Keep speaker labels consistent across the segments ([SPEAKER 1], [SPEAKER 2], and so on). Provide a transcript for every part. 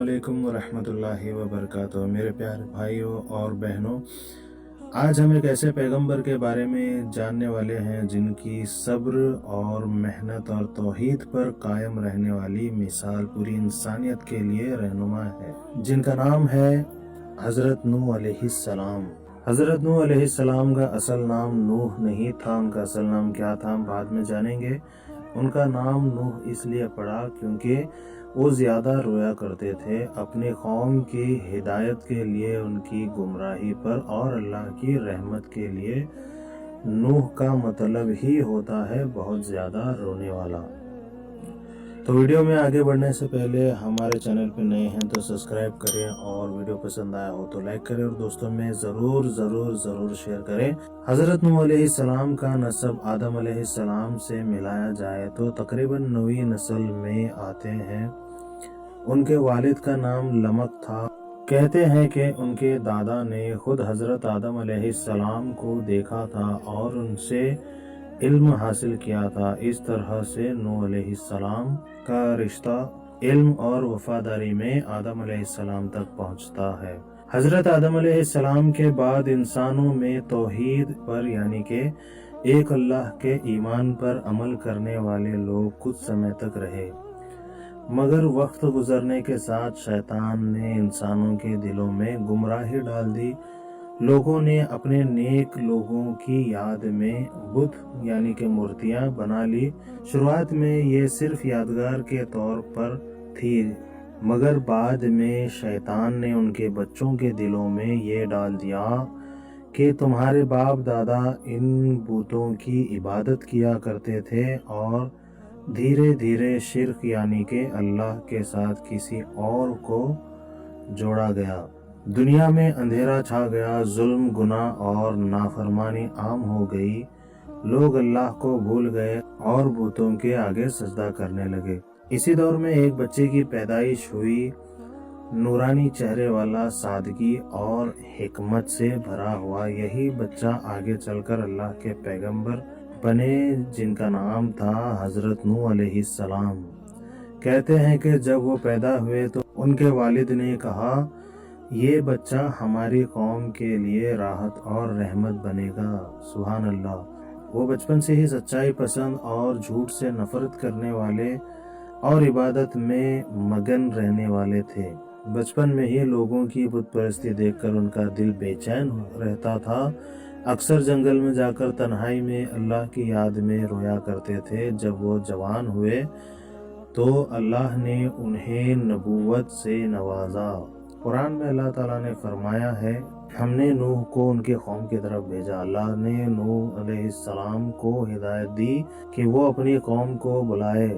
[SPEAKER 1] वालेकुम रहमतुल्लाहि व बरकातुहू। मेरे प्यारे भाइयों और बहनों, आज हम एक ऐसे पैगंबर के बारे में जानने वाले हैं जिनकी सब्र और मेहनत और तौहीद पर कायम रहने वाली मिसाल पूरी इंसानियत के लिए रहनुमा है, जिनका नाम है हज़रत नूह अलैहिस्सलाम। हज़रत नूह अलैहिस्सलाम का असल नाम नूह नहीं था। उनका असल नाम क्या था हम बाद में जानेंगे। उनका नाम नूह इसलिए पड़ा क्योंकि वो ज़्यादा रोया करते थे अपने कौम की हिदायत के लिए, उनकी गुमराही पर और अल्लाह की रहमत के लिए। नूह का मतलब ही होता है बहुत ज़्यादा रोने वाला। तो वीडियो में आगे बढ़ने से पहले हमारे चैनल पर नए हैं तो सब्सक्राइब करें, और वीडियो पसंद आया हो तो लाइक करें, और दोस्तों में ज़रूर शेयर करें। हज़रत नूह अलैहिस्सलाम का नस्ब आदम अलैहिस्सलाम से मिलाया जाए तो तकरीबन 9वीं नस्ल में आते हैं। उनके वालिद का नाम लमक था। कहते हैं कि उनके दादा ने खुद हज़रत आदम अलैहिस्सलाम को देखा था और उनसे इल्म हासिल किया था। इस तरह से नूह अलैहिस्सलाम का रिश्ता इल्म और वफादारी में आदम अलैहिस्सलाम तक पहुंचता है। हज़रत आदम अलैहिस्सलाम के बाद इंसानों में तौहीद पर यानी कि एक अल्लाह के ईमान पर अमल करने वाले लोग कुछ समय तक रहे, मगर वक्त गुजरने के साथ शैतान ने इंसानों के दिलों में गुमराही डाल दी। लोगों ने अपने नेक लोगों की याद में बुत यानी कि मूर्तियां बना ली। शुरुआत में ये सिर्फ यादगार के तौर पर थी, मगर बाद में शैतान ने उनके बच्चों के दिलों में ये डाल दिया कि तुम्हारे बाप दादा इन बुतों की इबादत किया करते थे, और धीरे धीरे शिर्क यानी कि अल्लाह के साथ किसी और को जोड़ा गया। दुनिया में अंधेरा छा गया, जुल्म, गुनाह और नाफरमानी आम हो गई। लोग अल्लाह को भूल गए और बुतों के आगे सजदा करने लगे। इसी दौर में एक बच्चे की पैदाइश हुई, नूरानी चेहरे वाला, सादगी और हिकमत से भरा हुआ। यही बच्चा आगे चलकर अल्लाह के पैगंबर बने, जिनका नाम था हज़रत नूह अलैहिस्सलाम। कहते हैं कि जब वो पैदा हुए तो उनके वालिद ने कहा, ये बच्चा हमारी कौम के लिए राहत और रहमत बनेगा। सुभान अल्लाह। वो बचपन से ही सच्चाई पसंद और झूठ से नफरत करने वाले और इबादत में मगन रहने वाले थे। बचपन में ही लोगों की बुत परस्ती देखकर उनका दिल बेचैन रहता था। अक्सर जंगल में जाकर तन्हाई में अल्लाह की याद में रोया करते थे। जब वो जवान हुए तो अल्लाह ने उन्हें नबूवत से नवाजा। कुरान में अल्लाह ताला ने फरमाया है, हमने नूह को उनके कौम की तरफ भेजा। अल्लाह ने नूह अलैहिस्सलाम को हिदायत दी कि वो अपनी कौम को बुलाए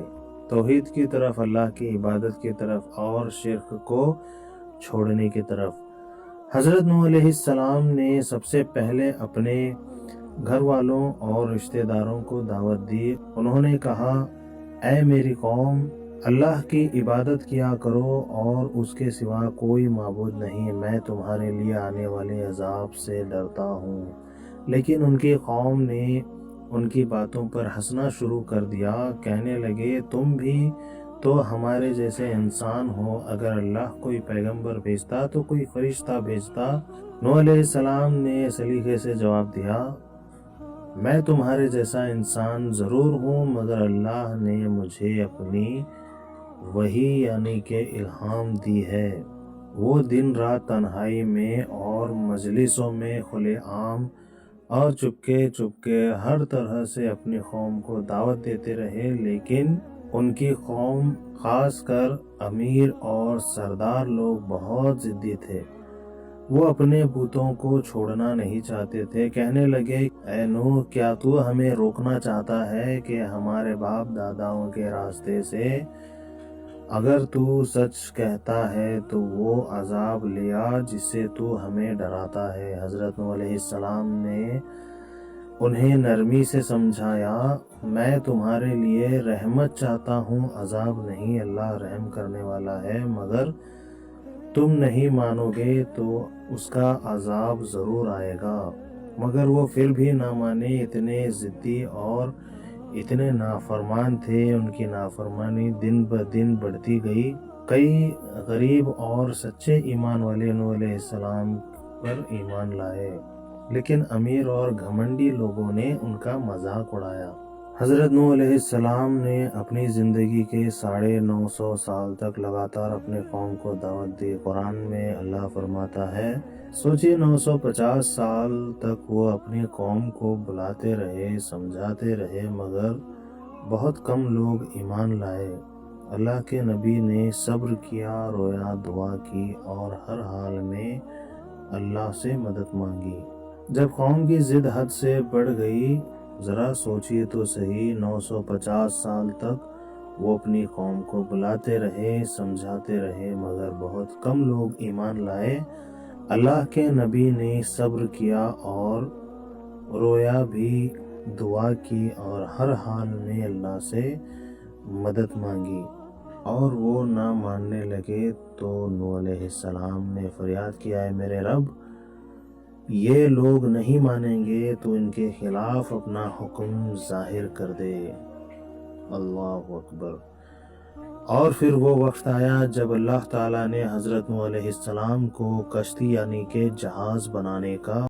[SPEAKER 1] तौहीद की तरफ, अल्लाह की इबादत की तरफ और शिर्क को छोड़ने की तरफ। हज़रत नूह अलैहिस्सलाम ने सबसे पहले अपने घर वालों और रिश्तेदारों को दावत दी। उन्होंने कहा, ऐ मेरी कौम, अल्लाह की इबादत किया करो और उसके सिवा कोई माबूद नहीं। मैं तुम्हारे लिए आने वाले अजाब से डरता हूँ। लेकिन उनकी कौम ने उनकी बातों पर हंसना शुरू कर दिया। कहने लगे, तुम भी तो हमारे जैसे इंसान हो। अगर अल्लाह कोई पैगंबर भेजता तो कोई फरिश्ता भेजता। नूह अलैहिस्सलाम ने सलीके से जवाब दिया, मैं तुम्हारे जैसा इंसान ज़रूर हूँ, मगर अल्लाह ने मुझे अपनी वही यानी कि इल्हाम दी है। वो दिन रात तन्हाई में और मजलिसों में खुले आम और चुपके चुपके हर तरह से अपनी कौम को दावत देते रहे। लेकिन उनकी कौम, खासकर अमीर और सरदार लोग, बहुत जिद्दी थे। वो अपने बुतों को छोड़ना नहीं चाहते थे। कहने लगे, ऐ नूह, क्या तू हमें रोकना चाहता है कि हमारे बाप दादाओं के रास्ते से? अगर तू सच कहता है तो वो अजाब लिया जिससे तू हमें डराता है। हज़रत नूह अलैहिस्सलाम ने उन्हें नरमी से समझाया, मैं तुम्हारे लिए रहमत चाहता हूँ, अजाब नहीं। अल्लाह रहम करने वाला है, मगर तुम नहीं मानोगे तो उसका अजाब ज़रूर आएगा। मगर वो फिर भी ना माने। इतने ज़िद्दी और इतने नाफरमान थे। उनकी नाफरमानी दिन ब दिन बढ़ती गई। کئی غریب اور سچے ایمان والے نوح علیہ السلام پر ایمان لائے، لیکن امیر اور گھمنڈی لوگوں نے ان کا مذاق اڑایا۔ حضرت نوح علیہ السلام نے اپنی زندگی کے 950 سال تک لگاتار اپنے قوم کو دعوت دی۔ قرآن میں اللہ فرماتا ہے، سوچیے 950 سال تک وہ اپنی قوم کو بلاتے رہے، سمجھاتے رہے، مگر بہت کم لوگ ایمان لائے۔ اللہ کے نبی نے صبر کیا، رویا، دعا کی اور ہر حال میں اللہ سے مدد مانگی۔ جب قوم کی ضد حد سے بڑھ گئی، ذرا سوچیے تو صحیح، 950 سال تک وہ اپنی قوم کو بلاتے رہے، سمجھاتے رہے، مگر بہت کم لوگ ایمان لائے۔ اللہ کے نبی نے صبر کیا اور رویا بھی، دعا کی اور ہر حال میں اللہ سے مدد مانگی، اور وہ نہ ماننے لگے تو نوح علیہ السلام نے فریاد کیا، اے میرے رب، یہ لوگ نہیں مانیں گے تو ان کے خلاف اپنا حکم ظاہر کر دے۔ اللہ اکبر۔ اور پھر وہ وقت آیا جب اللہ تعالیٰ نے حضرت نوح علیہ السلام کو کشتی یعنی کہ جہاز بنانے کا